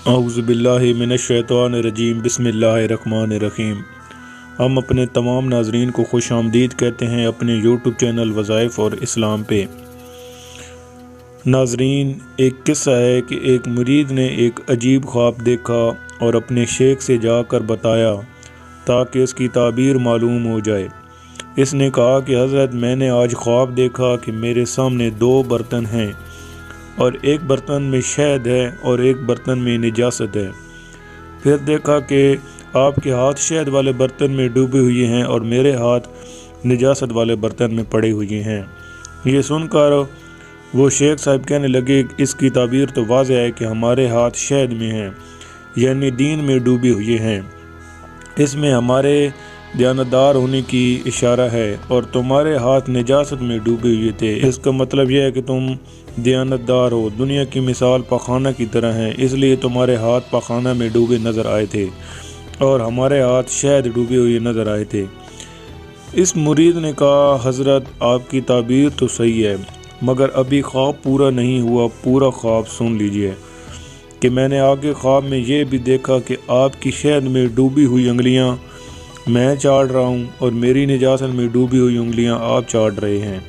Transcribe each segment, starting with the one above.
औज़ुबिल्लाहि मिनश्शैतानिर्रजीम बिस्मिल्लाहिर्रहमानिर्रहीम। हम अपने तमाम नाज़रीन को खुश आमदीद कहते हैं अपने यूट्यूब चैनल वज़ाइफ और इस्लाम पे। नाज़रीन, एक किस्सा है कि एक मुरीद ने एक अजीब ख्वाब देखा और अपने शेख से जाकर बताया ताकि इसकी ताबीर मालूम हो जाए। इसने कहा कि हज़रत, मैंने आज ख्वाब देखा कि मेरे सामने दो बर्तन हैं और एक बर्तन में शहद है और एक बर्तन में निजासत है। फिर देखा कि आपके हाथ शहद वाले बर्तन में डूबे हुए हैं और मेरे हाथ निजासत वाले बर्तन में पड़े हुए हैं। ये सुनकर वो शेख साहब कहने लगे, इसकी ताबीर तो वाज़ेह है कि हमारे हाथ शहद में हैं, यानी दीन में डूबे हुए हैं। इसमें हमारे दयानतदार होने की इशारा है और तुम्हारे हाथ निजासत में डूबे हुए थे। इसका मतलब यह है कि तुम दयानतदार हो। दुनिया की मिसाल पखाना की तरह है, इसलिए तुम्हारे हाथ पखाना में डूबे नज़र आए थे और हमारे हाथ शहद डूबे हुए नज़र आए थे। इस मुरीद ने कहा, हज़रत, आपकी ताबीर तो सही है, मगर अभी ख्वाब पूरा नहीं हुआ। पूरा ख्वाब सुन लीजिए कि मैंने आगे ख्वाब में ये भी देखा कि आपकी शहद में डूबी हुई उंगलियां मैं चाट रहा हूँ और मेरी निजासत में डूबी हुई उंगलियां आप चाट रहे हैं।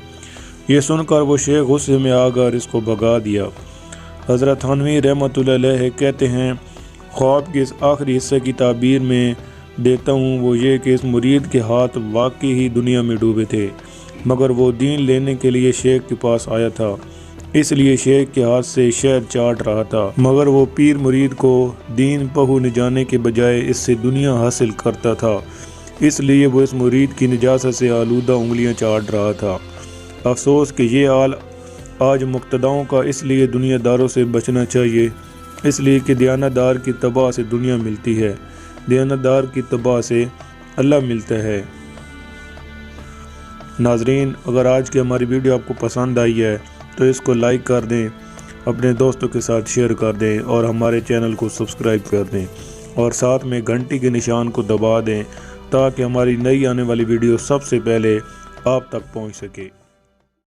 ये सुनकर वो शेख गुस्से में आकर इसको भगा दिया। हज़रत थानवी रहमतुल्लाह अलैह कहते हैं, ख्वाब के इस आखिरी हिस्से की ताबीर में देता हूँ वो ये कि इस मुरीद के हाथ वाकई ही दुनिया में डूबे थे, मगर वो दीन लेने के लिए शेख के पास आया था, इसलिए शेख के हाथ से शहद चाट रहा था। मगर वो पीर मुरीद को दीन पहू न जाने के बजाय इससे दुनिया हासिल करता था, इसलिए वो इस मुरीद की निजासत से आलूदा उंगलियां चाट रहा था। अफसोस कि ये हाल आज मुक्तदाओं का, इसलिए दुनियादारों से बचना चाहिए। इसलिए कि दयानतदार की तबाह से दुनिया मिलती है, दयानतदार की तबाह से अल्लाह मिलता है। नाजरीन, अगर आज की हमारी वीडियो आपको पसंद आई है तो इसको लाइक कर दें, अपने दोस्तों के साथ शेयर कर दें और हमारे चैनल को सब्सक्राइब कर दें और साथ में घंटी के निशान को दबा दें ताकि हमारी नई आने वाली वीडियो सबसे पहले आप तक पहुंच सके।